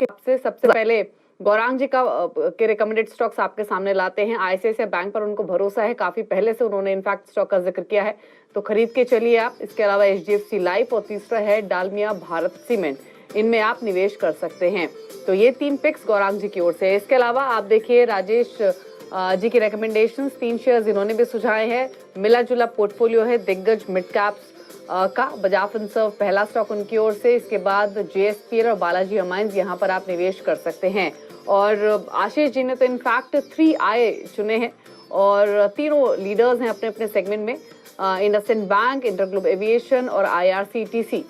आपसे सबसे पहले गौरांग जी के रिकमेंडेड स्टॉक्स आपके सामने लाते हैं। आईसीआईसीआई बैंक पर उनको भरोसा है, काफी पहले से उन्होंने इनफैक्ट स्टॉक का जिक्र किया है, तो खरीद के चलिए आप। इसके अलावा एचडीएफसी लाइफ और तीसरा है डालमिया भारत सीमेंट, इनमें आप निवेश कर सकते हैं। तो ये 3 पिक्स गौरांग जी की ओर से। इसके अलावा आप देखिए राजेश जी की रिकमेंडेशन, 3 शेयर्स इन्होंने भी सुझाए हैं। मिला जुला पोर्टफोलियो है दिग्गज मिड कैप्स का। बजाज फिनसर्व पहला स्टॉक उनकी ओर से। इसके बाद जेएसपीएल और बालाजी अमाइंस, यहाँ पर आप निवेश कर सकते हैं। और आशीष जी ने तो इनफैक्ट 3i चुने हैं और तीनों लीडर्स हैं अपने अपने सेगमेंट में, इंडसइंड बैंक, इंटरग्लोब एविएशन और आईआरसीटीसी।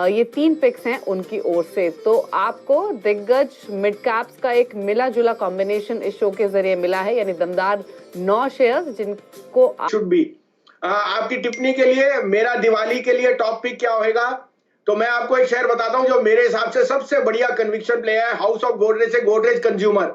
ये 3 पिक्स हैं उनकी ओर से। तो आपको दिग्गज मिड कैप्स का एक मिला जुला कॉम्बिनेशन इस शो के जरिए मिला है, यानी दमदार 9 शेयर्स जिनको आपकी टिप्पणी के लिए मेरा दिवाली के लिए टॉप पिक क्या होगा, तो मैं आपको एक शेयर बताता हूं जो मेरे हिसाब से सबसे बढ़िया कन्विक्शन प्ले है हाउस ऑफ गोदरेज से, Godrej consumer.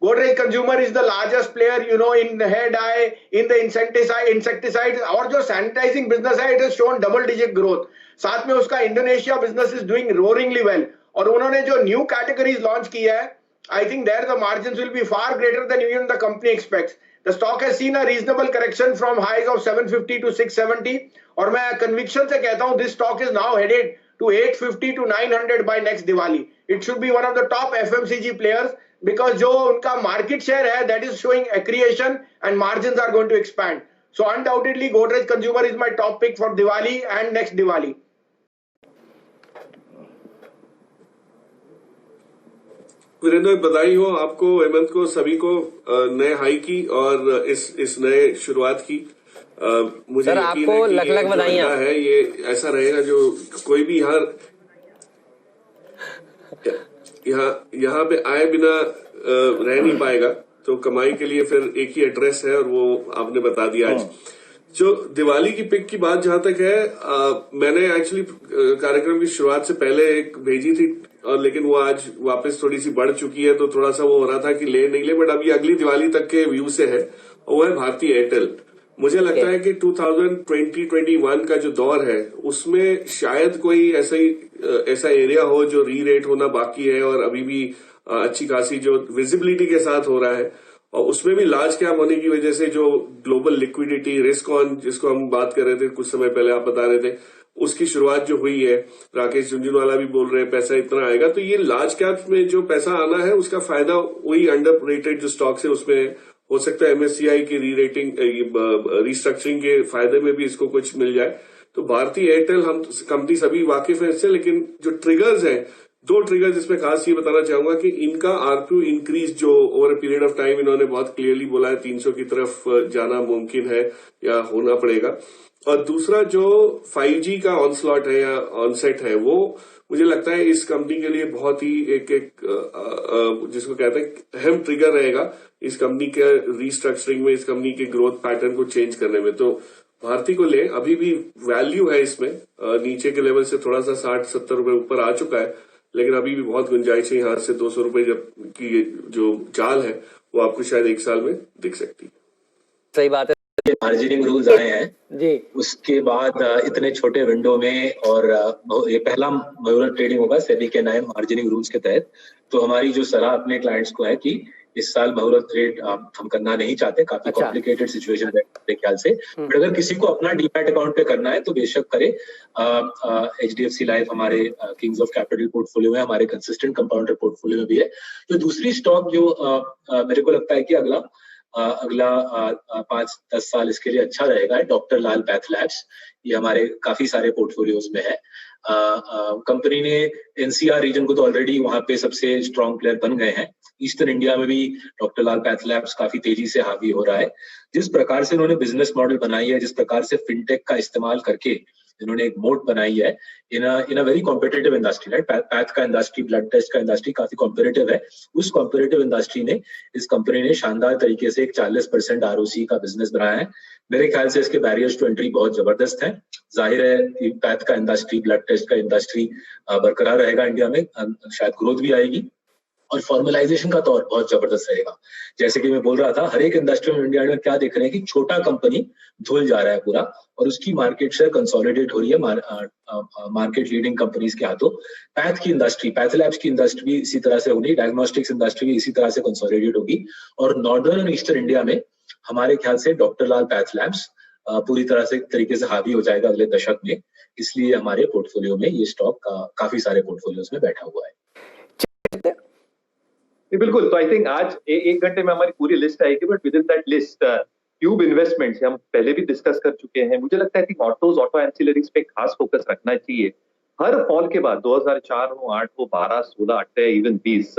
Godrej consumer is the largest player in hair dye, in the insecticide, और जो सैनिटाइजिंग बिजनेस है it is shown double digit growth. साथ में उसका Indonesia business is doing roaringly well, और उन्होंने जो न्यू कैटेगरीज लॉन्च की है, I think there the margins will be far greater than even the company expects. The stock has seen a reasonable correction from highs of 750 to 670, और मैं conviction से कहता हूं this stock is now headed to 850 to 900 by next Diwali. It should be one of the top FMCG players because जो उनका market share है that is showing accretion and margins are going to expand. So undoubtedly Godrej Consumer is my top pick for Diwali and next Diwali. Virendra, बधाई हो आपको, हेमंत को, सभी को नए हाई की और इस नए शुरुआत की। मुझे सर आपको लख लख बधाइयां है। ये ऐसा रहेगा जो कोई भी यहाँ पे आए बिना रह नहीं पाएगा। तो कमाई के लिए फिर एक ही एड्रेस है और वो आपने बता दिया आज। जो दिवाली की पिक की बात जहां तक है, मैंने एक्चुअली कार्यक्रम की शुरुआत से पहले एक भेजी थी, और लेकिन वो आज वापस थोड़ी सी बढ़ चुकी है, तो थोड़ा सा वो हो रहा था कि ले नहीं ले, बट अभी अगली दिवाली तक के व्यू से है, और वो है भारती एयरटेल। मुझे लगता है कि 2020-21 का जो दौर है उसमें शायद कोई ऐसा एरिया हो जो री रेट होना बाकी है, और अभी भी अच्छी खासी जो विजिबिलिटी के साथ हो रहा है, और उसमें भी लार्ज कैप होने की वजह से जो ग्लोबल लिक्विडिटी रिस्क ऑन, जिसको हम बात कर रहे थे कुछ समय पहले, आप बता रहे थे, उसकी शुरुआत जो हुई है, राकेश झुंझुनवाला भी बोल रहे हैं पैसा इतना आएगा, तो ये लार्ज कैप में जो पैसा आना है उसका फायदा वही अंडर रेटेड जो स्टॉक्स है उसमें हो सकता है। एमएससीआई की री रेटिंग, रिस्ट्रक्चरिंग के फायदे में भी इसको कुछ मिल जाए। तो भारतीय एयरटेल, हम कंपनी सभी वाकिफ है इससे, लेकिन जो ट्रिगर्स हैं, 2 ट्रिगर्स इसमें खास ये बताना चाहूंगा कि इनका आरपीयू इंक्रीज जो over a period of time इन्होंने बहुत क्लियरली बोला है 300 की तरफ जाना मुमकिन है या होना पड़ेगा। और दूसरा जो 5G का ऑनस्लॉट है या ऑनसेट है, वो मुझे लगता है इस कंपनी के लिए बहुत ही एक जिसको कहते हैं अहम ट्रिगर रहेगा इस कंपनी के रिस्ट्रक्चरिंग में, इस कंपनी के ग्रोथ पैटर्न को चेंज करने में। तो भारती को ले, अभी भी वैल्यू है इसमें, नीचे के लेवल से थोड़ा सा 60-70 रुपए ऊपर आ चुका है, लेकिन अभी भी बहुत गुंजाइश है। यहाँ से 200 रुपए जब की जो चाल है वो आपको शायद 1 साल में दिख सकती है। सही बात है। मार्जिनिंग रूल्स आए हैं जी, उसके बाद इतने छोटे विंडो में, और ये पहला मुहूर्त ट्रेडिंग होगा सेबी के नए मार्जिनिंग रूल्स के तहत। तो हमारी जो सलाह अपने क्लाइंट्स को है कि इस साल मुहूर्त ट्रेड हम करना नहीं चाहते, काफी कॉम्प्लिकेटेड सिचुएशन है मेरे ख्याल से। बट अगर किसी को अपना डीमैट अकाउंट पे करना है तो बेशक करे। एचडीएफसी लाइफ हमारे किंग्स ऑफ कैपिटल पोर्टफोलियो में, हमारे कंसिस्टेंट कंपाउंडर पोर्टफोलियो में भी है। तो दूसरी स्टॉक जो मेरे को लगता है कि अगला 5-10 साल इसके लिए अच्छा रहेगा, डॉक्टर लाल पैथ लैब्स। ये हमारे काफी सारे पोर्टफोलियोज में है। कंपनी ने एनसीआर रीजन को तो ऑलरेडी वहां पे सबसे स्ट्रॉन्ग प्लेयर बन गए हैं। ईस्टर्न इंडिया में भी डॉक्टर लाल पैथ लैब्स काफी तेजी से हावी हो रहा है। जिस प्रकार से उन्होंने बिजनेस मॉडल बनाई है, जिस प्रकार से फिनटेक का इस्तेमाल करके इन्होंने एक मोड बनाई है in a very competitive industry, right. Path का इंडस्ट्री, ब्लड टेस्ट का इंडस्ट्री काफी कॉम्पिटिटिव है। उस कॉम्पिटिटिव इंडस्ट्री ने इस कंपनी ने शानदार तरीके से एक 40% ROC का बिजनेस बनाया है। मेरे ख्याल से इसके बैरियर्स टू एंट्री बहुत जबरदस्त हैं। जाहिर है कि पैथ का इंडस्ट्री, ब्लड टेस्ट का इंडस्ट्री बरकरार रहेगा इंडिया में, शायद ग्रोथ भी आएगी। और फॉर्मलाइजेशन का दौर बहुत जबरदस्त रहेगा। जैसे कि मैं बोल रहा था, हर एक इंडस्ट्री में इंडिया में क्या देख रहे हैं कि छोटा कंपनी धुल जा रहा है पूरा, और उसकी मार्केट शेयर कंसोलिडेट हो रही है मार्केट लीडिंग कंपनीज के हाथों। पैथ की इंडस्ट्री, पैथ लैब्स की इंडस्ट्री भी इसी तरह से होगी, डायग्नोस्टिक्स इंडस्ट्री भी इसी तरह से कंसोलिडेट होगी। और नॉर्दर्न और ईस्टर्न इंडिया में हमारे ख्याल से डॉक्टर लाल पैथ लैब्स पूरी तरह से तरीके से हावी हो जाएगा अगले दशक में। इसलिए हमारे पोर्टफोलियो में ये स्टॉक काफी सारे पोर्टफोलियोज में बैठा हुआ है। बिल्कुल। तो आई थिंक आज एक घंटे में हमारी पूरी लिस्ट आएगी, but with in that list tube investments हम पहले भी डिस्कस कर चुके हैं। मुझे लगता है कि ऑटोज, ऑटो एंसिलरीज पे खास फोकस रखना चाहिए। हर फॉल के बाद 2004 हो, 8 हो, 12, 16, 18, इवन 20,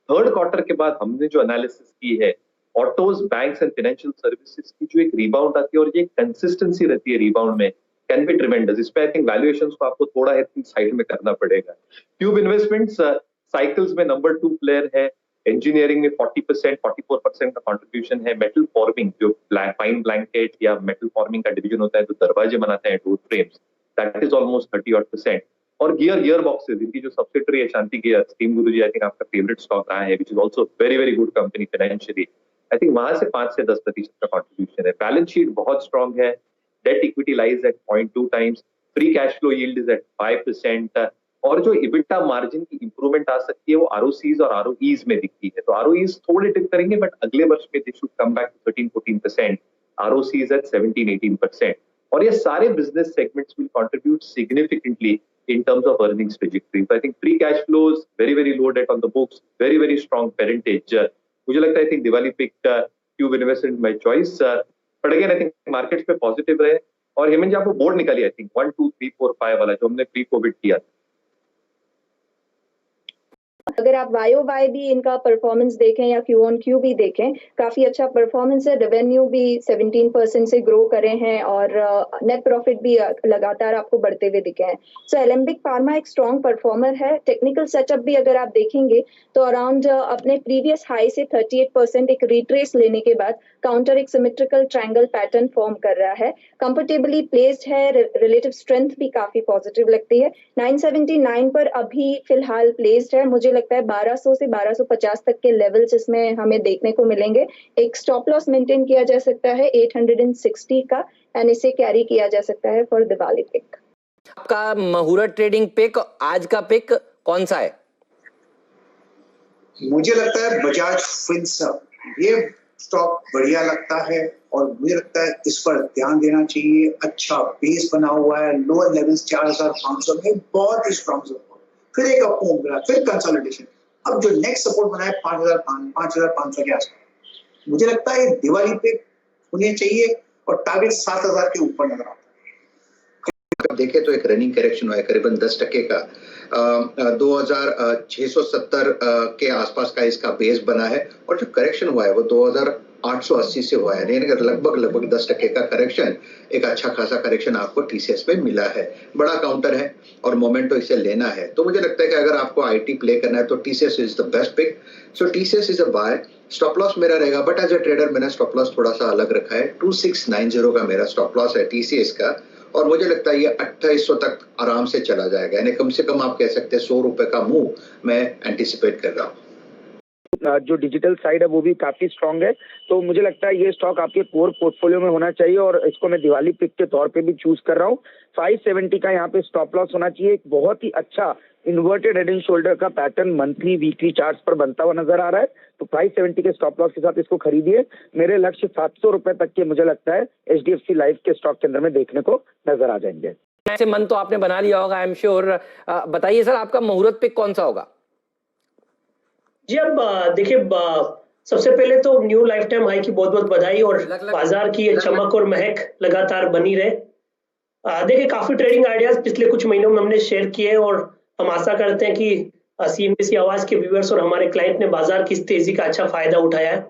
थर्ड क्वार्टर के बाद हमने जो एनालिसिस की है, autos, banks and financial services की जो एक रिबाउंड आती है और ये कंसिस्टेंसी रहती है रिबाउंड में, कैन बी ट्रिमेंडस। इस पे आई थिंक वैल्यूएशंस को आपको थोड़ा साइड में करना पड़ेगा। ट्यूब इन्वेस्टमेंट्स साइकिल्स में नंबर 2 प्लेयर है, इंजीनियरिंग में 40%, 44% का कंट्रीब्यूशन है। मेटल फॉर्मिंग, जो फाइन ब्लैंकेट या मेटल फॉर्मिंग का डिवीजन होता है, जो दरवाजे बनाते हैं, door frames, that is almost 30% और गियर बॉक्सेस, इनकी जो सब्सिडरी है Shanti gear, team Guruji I think आपका फेवरेट स्टॉक रहा है, which is also very very good company financially. I think वहां से 5 से 10% का कंट्रीब्यूशन है। बैलेंस शीट बहुत स्ट्रॉन्ग है, debt equity lies at 0.2 times, free cash flow yield is at 5%, और जो इबिटा मार्जिन की इंप्रूवमेंट आ सकती है वो आरओसीज और आरओईज में दिखती है। तो आरओईज थोड़े डिप करेंगे, बट अगले वर्ष में they should come back to 13-14%, ROCEs at 17-18%, और ये सारे business segments will contribute significantly in terms of earnings trajectory. So I think free cash flows, very very low debt on the books, very very strong parentage. मुझे लगता है I think Diwali picked Tube investment my choice. But again I think markets पे positive रहे, और हेमंत जी आपको board निकाली I think 1, 2, 3, 4, 5 वाला जो हमने प्री कोविड किया था। अगर आप YOY भी इनका परफॉर्मेंस देखें या Q on Q भी देखें, काफी अच्छा परफॉर्मेंस है। रेवेन्यू भी 17% से ग्रो करे हैं और नेट प्रॉफिट भी लगातार आपको बढ़ते हुए दिखे हैं। सो एलेम्बिक फार्मा एक स्ट्रॉन्ग परफॉर्मर है। टेक्निकल सेटअप भी अगर आप देखेंगे तो अराउंड अपने प्रीवियस हाई से 38% एक रिट्रेस लेने के बाद काउंटर एक सिमेट्रिकल ट्रायंगल पैटर्न फॉर्म कर रहा है। कंफर्टेबली प्लेस्ड है, रिलेटिव स्ट्रेंथ भी काफी पॉजिटिव लगती है। 979 पर अभी फिलहाल प्लेस्ड है। मुझे लगता है 1200 से 1250 तक के लेवल्स इसमें हमें देखने को मिलेंगे। एक स्टॉप लॉस मेंटेन किया जा सकता है 860 का, एंड इसे कैरी किया जा सकता है फॉर दिवाली पिक। आपका मुहूर्त ट्रेडिंग पिक, आज का पिक कौन सा है? मुझे लगता है बजाज फिनसर्व, ये स्टॉक बढ़िया लगता है और मुझे लगता है इस पर ध्यान देना चाहिए। अच्छा बेस बना हुआ है, लोअर लेवल्स 4500 में बहुत ही स्ट्रॉन्ग सपोर्ट, फिर एक अप मूव मिला, फिर कंसोलिडेशन, अब जो नेक्स्ट सपोर्ट बना है 5500 के आसपास। मुझे लगता है दिवाली पे होने चाहिए और टारगेट 7000 के ऊपर नजर आता है। देखें तो एक रनिंग करेक्शन हुआ है करीबन 10% का, 2670 के आसपास का इसका बेस बना है, और जो करेक्शन हुआ है वो 2880 से हुआ है, यानी लगभग 10% का करेक्शन, एक अच्छा खासा करेक्शन आपको टीसीएस में मिला है। बड़ा काउंटर है और मोमेंटो इसे लेना है, तो मुझे लगता है कि अगर आपको आईटी प्ले करना है तो TCS is the best pick. So TCS is a buy. Stop loss मेरा रहेगा, बट एज अ ट्रेडर मैंने स्टॉप लॉस थोड़ा सा अलग रखा है। 2690 का मेरा स्टॉप लॉस है टीसीएस का, और मुझे लगता है ये 2800 तक आराम से चला जाएगा, यानी कम से कम आप कह सकते हैं 100 रुपए का मूव मैं एंटिसिपेट कर रहा हूँ। जो डिजिटल साइड है वो भी काफी स्ट्रांग है, तो मुझे लगता है ये स्टॉक आपके कोर पोर्टफोलियो में होना चाहिए, और इसको मैं दिवाली पिक के तौर पे भी चूज कर रहा हूँ। 570 का यहाँ पे स्टॉप लॉस होना चाहिए। एक बहुत ही अच्छा इन्वर्टेड हेड एंड शोल्डर का पैटर्न मंथली वीकली चार्ट्स पर बनता हुआ नजर आ रहा है, तो 570 के स्टॉप लॉस के साथ इसको खरीदिए। मेरे लक्ष्य 700 रुपए तक के मुझे लगता है HDFC लाइफ के स्टॉक के अंदर में देखने को नजर आ जाएंगे। ऐसे मन तो आपने बना लिया होगा, आई एम श्योर। बताइए सर, आपका मुहूर्त पिक कौन सा होगा? जी, अब देखिए, सबसे पहले तो न्यू लाइफ टाइम हाई की बहुत बहुत बधाई, और बाजार की ये चमक और महक लगातार बनी रहे। देखिए, काफी ट्रेडिंग आइडियाज पिछले कुछ महीनों में हमने शेयर किए, और हम आशा करते हैं कि CNBC आवाज के व्यूअर्स और हमारे क्लाइंट ने बाजार की इस तेजी का अच्छा फायदा उठाया है।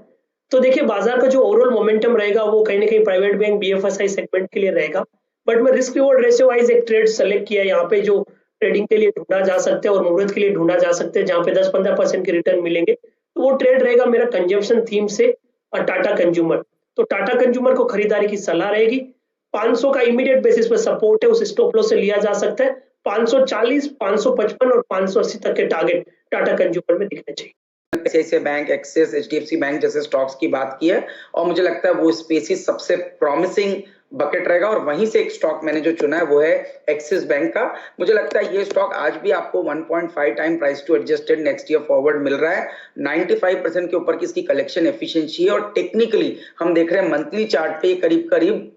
तो देखिए, बाजार का जो ओवरऑल मोमेंटम रहेगा वो कहीं ना कहीं प्राइवेट बैंक BFSI सेगमेंट के लिए रहेगा, बट मैं रिस्क रिवॉर्ड रेशियो वाइज एक ट्रेड सेलेक्ट किया यहाँ पे जो ट्रेडिंग के लिए ढूंढा जा सकता है और मुहूर्त के लिए ढूंढा जा सकता है, जहाँ पे 10-15% के रिटर्न मिलेंगे। तो वो ट्रेड रहेगा मेरा कंजम्पशन थीम से टाटा कंज्यूमर। तो टाटा कंज्यूमर को खरीदारी की सलाह रहेगी। 500 का इमीडिएट बेसिस पे सपोर्ट है, उस स्टॉप लॉस से लिया जा सकता है। 540, 555 और 580 तक के टारगेट टाटा कंज्यूमर में दिखने चाहिए। ICICI bank, axis, HDFC bank जैसे स्टॉक्स की बात की है और मुझे लगता है वो स्पेस ही सबसे प्रॉमिसिंग बकेट रहेगा और वहीं से एक स्टॉक मैंने जो चुना है वो है एक्सिस बैंक का। मुझे लगता है ये स्टॉक आज भी आपको 1.5 time price to adjusted next year forward मिल रहा है। 95% के ऊपर की इसकी कलेक्शन एफिशिएंसी है और टेक्निकली हम देख रहे हैं मंथली चार्ट पे करीब करीब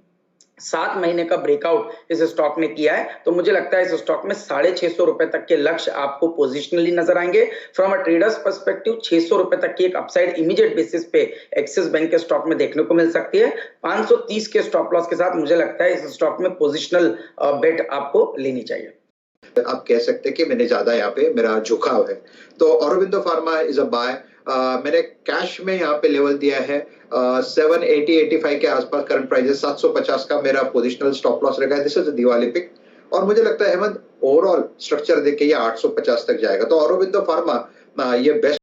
7 महीने का ब्रेकआउट इस स्टॉक ने किया है। तो मुझे लगता है इस स्टॉक में 650 रुपए तक के लक्ष्य आपको पोजिशनली नजर आएंगे। फ्रॉम अ ट्रेडर्स पर्सपेक्टिव 600 रुपए तक की एक अपसाइड इमीडिएट बेसिस पे एक्सिस बैंक के स्टॉक में देखने को मिल सकती है। 530 के स्टॉप लॉस के साथ मुझे लगता है इस स्टॉक में पोजिशनल बेट आपको लेनी चाहिए। आप कह सकते हैं कि मैंने ज्यादा यहाँ पे मेरा झुकाव है। तो Aurobindo Pharma is a buy. मैंने कैश में यहाँ पे लेवल दिया है 780-85 के आसपास करंट प्राइस, 750 का मेरा पोजिशनल स्टॉप लॉस रहेगा। दिस इज दिवाली पिक और मुझे लगता है अहमद ओवरऑल स्ट्रक्चर देख के ये 850 तक जाएगा। तो औरोबिंदो फार्मा ये बेस्ट